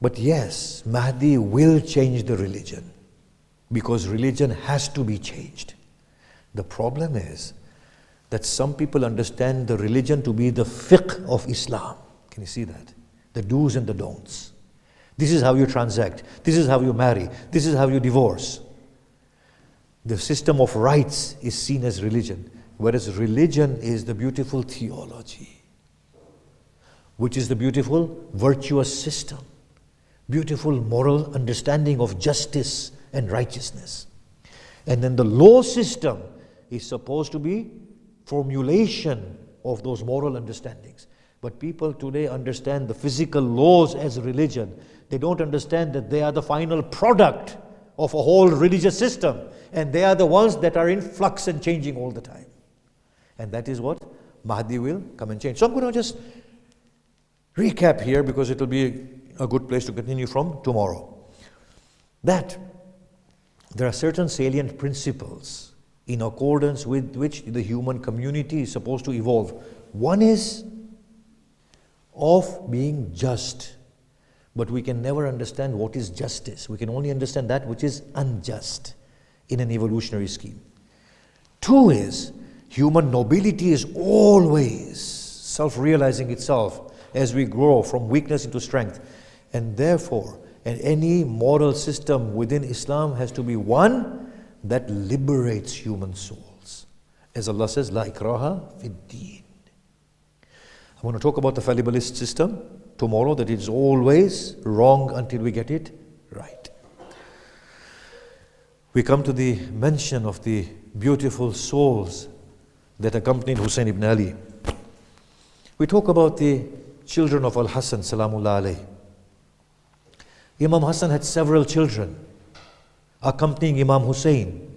But yes, Mahdi will change the religion, because religion has to be changed. The problem is that some people understand the religion to be the fiqh of Islam. Can you see that? The do's and the don'ts. This is how you transact. This is how you marry. This is how you divorce. The system of rights is seen as religion, whereas religion is the beautiful theology, which is the beautiful virtuous system, beautiful moral understanding of justice and righteousness. And then the law system is supposed to be formulation of those moral understandings. But people today understand the physical laws as religion. They don't understand that they are the final product of a whole religious system. And they are the ones that are in flux and changing all the time. And that is what Mahdi will come and change. So I'm going to just recap here, because it will be a good place to continue from tomorrow. That there are certain salient principles in accordance with which the human community is supposed to evolve. One is of being just. But we can never understand what is justice. We can only understand that which is unjust in an evolutionary scheme. 2 is human nobility is always self-realizing itself as we grow from weakness into strength. And therefore, any moral system within Islam has to be one that liberates human souls. As Allah says, La ikraha fid deen. I want to talk about the fallibilist system tomorrow, that it's always wrong until we get it right. We come to the mention of the beautiful souls that accompanied Hussein ibn Ali. We talk about the children of Al-Hassan, Salamullah alayh. Imam Hassan had several children accompanying Imam Hussein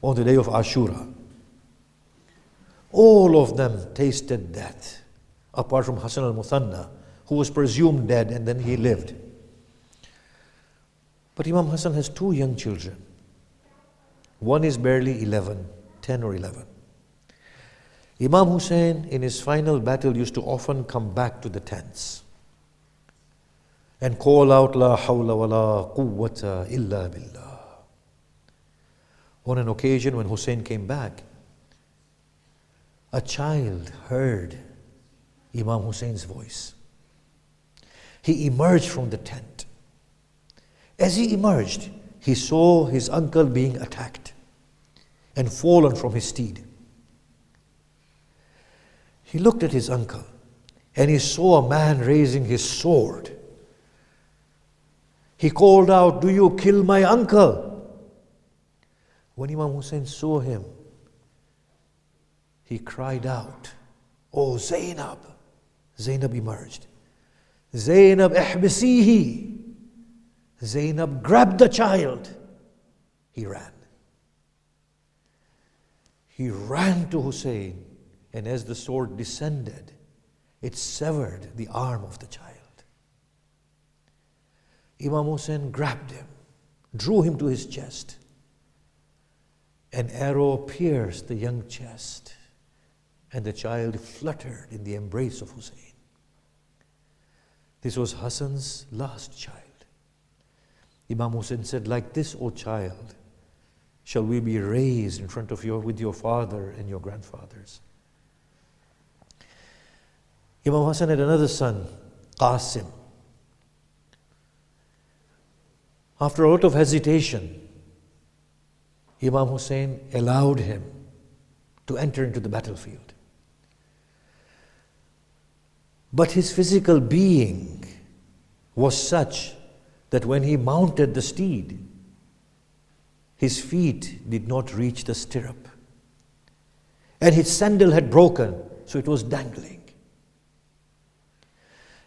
on the day of Ashura. All of them tasted death, apart from Hassan al-Muthanna, who was presumed dead and then he lived. But Imam Hassan has two young children. One is barely 10 or 11. Imam Hussein, in his final battle, used to often come back to the tents and call out, La hawla wa la quwwata illa billah. On an occasion when Hussein came back, a child heard Imam Hussein's voice. He emerged from the tent. As he emerged, he saw his uncle being attacked and fallen from his steed. He looked at his uncle and he saw a man raising his sword. He called out, Do you kill my uncle? When Imam Hussein saw him, he cried out, Oh Zainab! Zainab emerged. Zainab ihbisihi! Zainab grabbed the child. He ran. He ran to Hussein, and as the sword descended, it severed the arm of the child. Imam Hussein grabbed him, drew him to his chest. An arrow pierced the young chest, and the child fluttered in the embrace of Hussein. This was Hassan's last child. Imam Hussein said, Like this, O child, shall we be raised in front of with your father and your grandfathers. Imam Hassan had another son, Qasim. After a lot of hesitation, Imam Hussein allowed him to enter into the battlefield. But his physical being was such that when he mounted the steed, his feet did not reach the stirrup. And his sandal had broken, so it was dangling.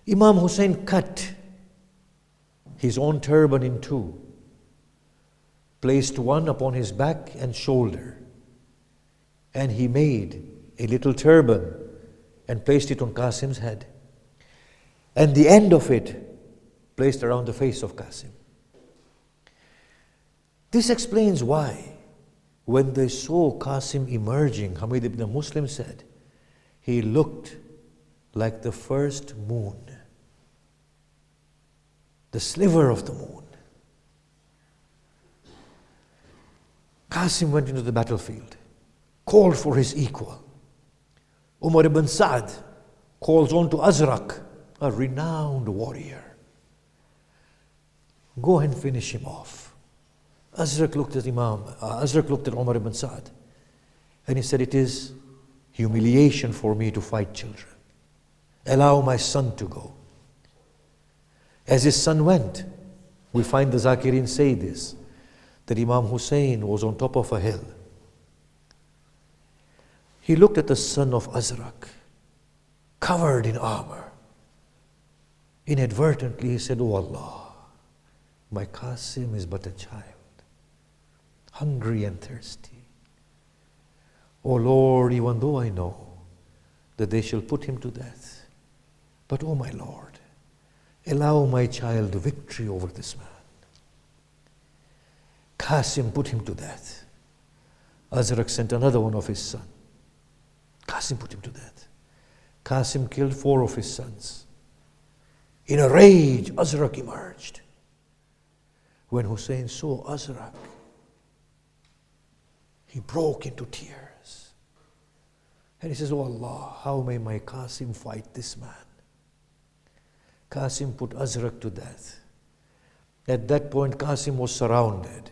Imam Hussein cut his own turban in two, placed one upon his back and shoulder, and he made a little turban and placed it on Qasim's head, and the end of it placed around the face of Qasim. This explains why, when they saw Qasim emerging, Hamid ibn Muslim said, he looked like the first moon, the sliver of the moon. Qasim went into the battlefield, called for his equal. Umar ibn Sa'd calls on to Azraq, a renowned warrior. Go and finish him off. Azraq looked at Umar ibn Sa'd, and he said, It is humiliation for me to fight children. Allow my son to go. As his son went, we find the Zakirin say this, that Imam Hussein was on top of a hill. He looked at the son of Azraq, covered in armor. Inadvertently he said, Oh Allah, my Qasim is but a child, hungry and thirsty. Oh Lord, even though I know that they shall put him to death, but oh my Lord, allow my child victory over this man. Qasim put him to death. Azraq sent another one of his sons. Qasim put him to death. Qasim killed 4 of his sons. In a rage, Azraq emerged. When Hussein saw Azraq, he broke into tears. And he says, Oh Allah, how may my Qasim fight this man? Qasim put Azraq to death. At that point, Qasim was surrounded.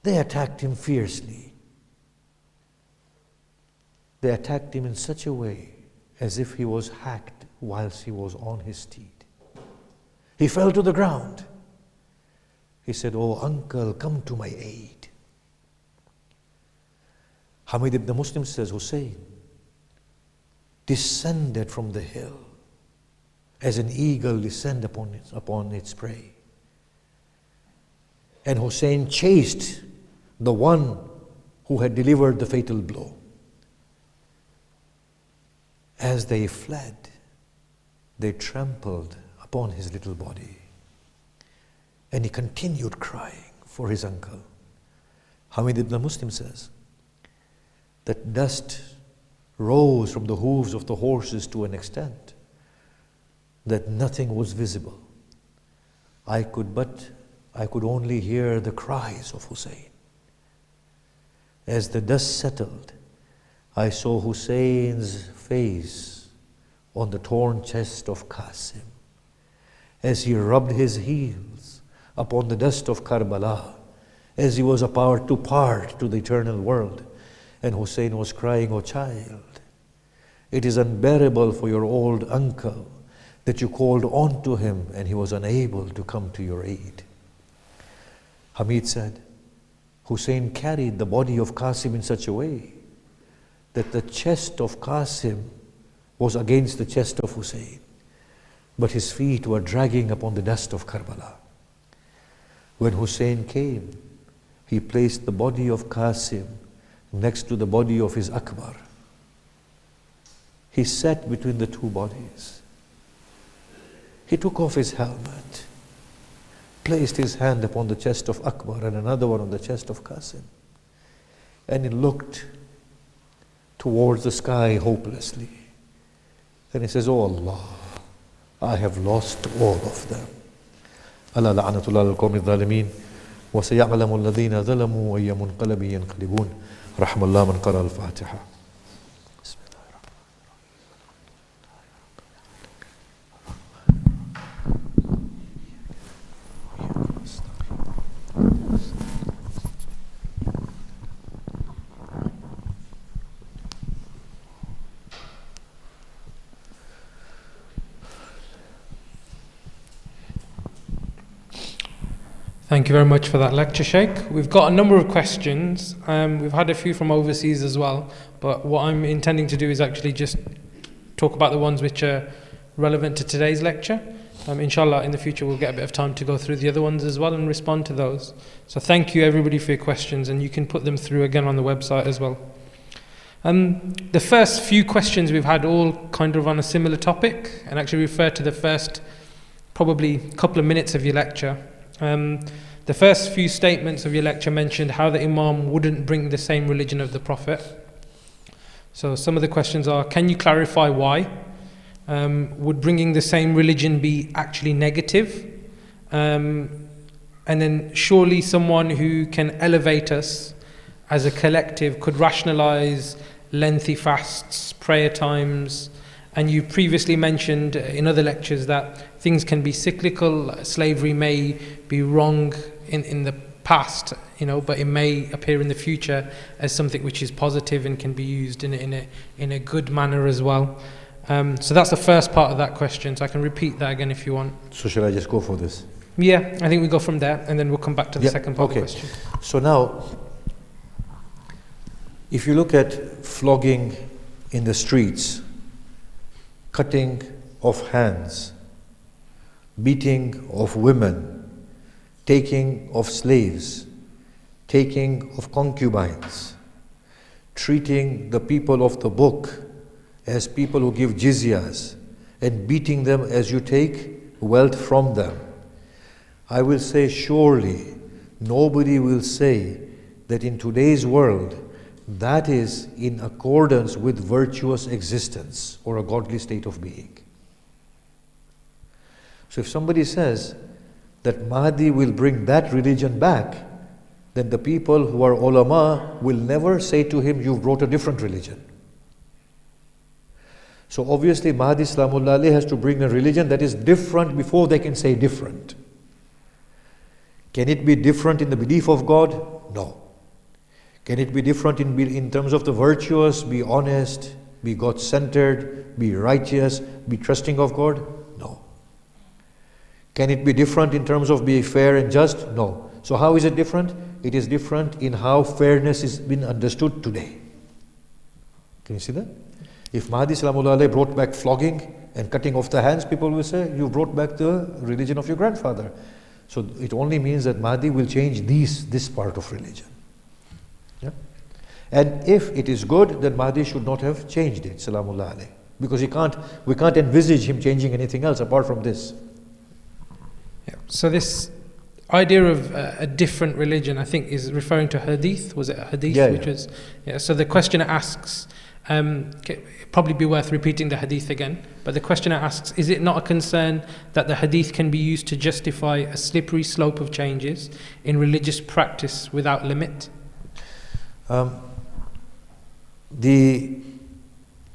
They attacked him fiercely. They attacked him in such a way as if he was hacked whilst he was on his steed. He fell to the ground. He said, "Oh uncle, come to my aid." Hamid ibn Muslim says, Hussein descended from the hill as an eagle descends upon its prey. And Hussein chased the one who had delivered the fatal blow. As they fled, they trampled upon his little body. And he continued crying for his uncle. Hamid ibn Muslim says that dust rose from the hooves of the horses to an extent that nothing was visible. I could only hear the cries of Hussein. As the dust settled, I saw Hussein's face on the torn chest of Qasim as he rubbed his heels upon the dust of Karbala, as he was about to part to the eternal world. And Hussein was crying, "Oh child, it is unbearable for your old uncle that you called on to him and he was unable to come to your aid." Hamid said, Hussein carried the body of Qasim in such a way that the chest of Qasim was against the chest of Hussein, but his feet were dragging upon the dust of Karbala. When Hussein came, he placed the body of Qasim next to the body of his Akbar. He sat between the two bodies. He took off his helmet, placed his hand upon the chest of Akbar and another one on the chest of Qasim, and he looked towards the sky hopelessly. And he says, "Oh Allah, I have lost all of them. ألا لعنة الله على القوم الظالمين وسيعلم الذين ظلموا أي منقلب ينقلبون." رحم الله من قرأ الفاتحة. Thank you very much for that lecture, Shaykh. We've got a number of questions. We've had a few from overseas as well, but what I'm intending to do is actually just talk about the ones which are relevant to today's lecture. Inshallah, in the future we'll get a bit of time to go through the other ones as well and respond to those. So thank you everybody for your questions, and you can put them through again on the website as well. The first few questions we've had all kind of on a similar topic, and actually refer to the first probably couple of minutes of your lecture. The first few statements of your lecture mentioned how the Imam wouldn't bring the same religion of the Prophet. So some of the questions are, can you clarify why? Would bringing the same religion be actually negative? And then surely someone who can elevate us as a collective could rationalize lengthy fasts, prayer times, and you previously mentioned in other lectures that things can be cyclical. Slavery may be wrong in the past, but it may appear in the future as something which is positive and can be used in a good manner as well. So that's the first part of that question. So I can repeat that again if you want. So shall I just go for this? Yeah, I think we go from there and then we'll come back to the second part of the question. So now, if you look at flogging in the streets, cutting of hands, beating of women, taking of slaves, taking of concubines, treating the people of the book as people who give jizyas, and beating them as you take wealth from them, I will say surely nobody will say that in today's world that is in accordance with virtuous existence or a godly state of being. So if somebody says that Mahdi will bring that religion back, then the people who are ulama will never say to him, "You've brought a different religion." So obviously Mahdi Islamullah has to bring a religion that is different before they can say different. Can it be different in the belief of God? No. Can it be different in terms of the virtuous, be honest, be God-centered, be righteous, be trusting of God? No. Can it be different in terms of being fair and just? No. So how is it different? It is different in how fairness is been understood today. Can you see that? If Mahdi Salamullah alayhi brought back flogging and cutting off the hands, people will say, you brought back the religion of your grandfather. So it only means that Mahdi will change this part of religion. Yeah? And if it is good, then Mahdi should not have changed it, Salamullah alayhi. Because we can't envisage him changing anything else apart from this. Yeah. So this idea of a different religion, I think, is referring to hadith. Was it a hadith? Yeah, which was, yeah. So the questioner asks, it'd probably be worth repeating the hadith again, but the questioner asks, is it not a concern that the hadith can be used to justify a slippery slope of changes in religious practice without limit? The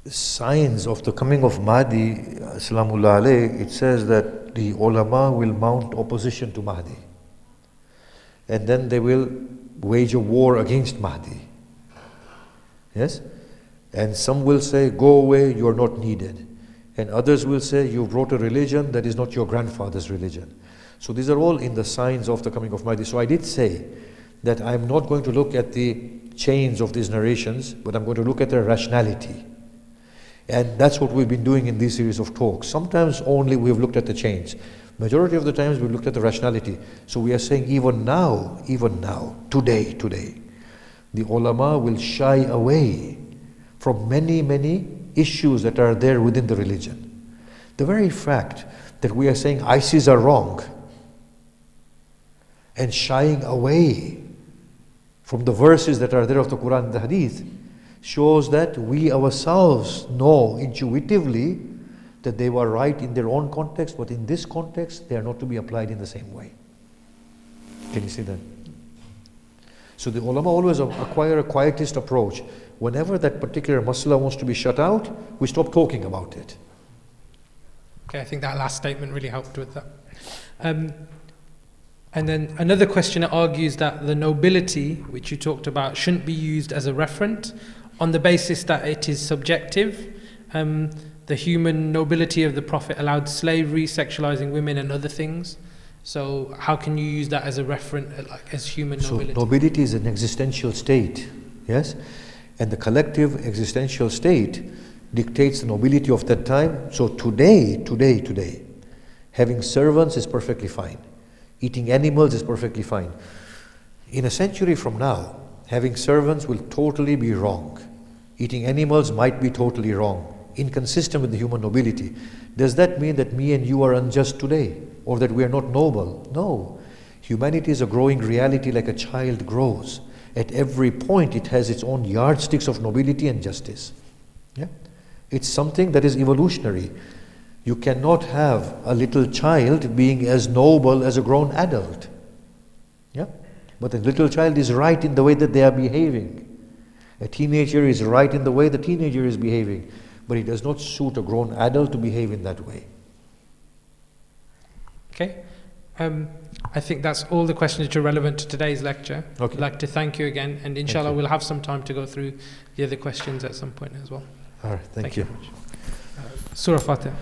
signs of the coming of Mahdi, Salamullah alayhi, it says that the ulama will mount opposition to Mahdi. And then they will wage a war against Mahdi. Yes? And some will say, go away, you are not needed. And others will say, you brought a religion that is not your grandfather's religion. So these are all in the signs of the coming of Mahdi. So I did say that I'm not going to look at the chains of these narrations, but I'm going to look at their rationality. And that's what we've been doing in this series of talks. Sometimes only we've looked at the chains. Majority of the times we've looked at the rationality. So we are saying even now, today, the ulama will shy away from many issues that are there within the religion. The very fact that we are saying ISIS are wrong and shying away from the verses that are there of the Quran and the Hadith shows that we ourselves know intuitively that they were right in their own context, but in this context they are not to be applied in the same way. Can you see that? So the ulama always acquire a quietist approach. Whenever that particular masala wants to be shut out, we stop talking about it. Okay, I think that last statement really helped with that. And then another questioner argues that the nobility, which you talked about, shouldn't be used as a referent on the basis that it is subjective. The human nobility of the Prophet allowed slavery, sexualizing women and other things. So how can you use that as a referent, like as human nobility? So nobility is an existential state, yes? And the collective existential state dictates the nobility of that time. So today, having servants is perfectly fine. Eating animals is perfectly fine. In a century from now, having servants will totally be wrong. Eating animals might be totally wrong, inconsistent with the human nobility. Does that mean that me and you are unjust today? Or that we are not noble? No. Humanity is a growing reality like a child grows. At every point it has its own yardsticks of nobility and justice. Yeah? It's something that is evolutionary. You cannot have a little child being as noble as a grown adult. Yeah? But the little child is right in the way that they are behaving. A teenager is right in the way the teenager is behaving. But it does not suit a grown adult to behave in that way. Okay. I think that's all the questions which are relevant to today's lecture. Okay. I'd like to thank you again, and inshallah we'll have some time to go through the other questions at some point as well. All right, thank you. Very much. Surah Fatiha.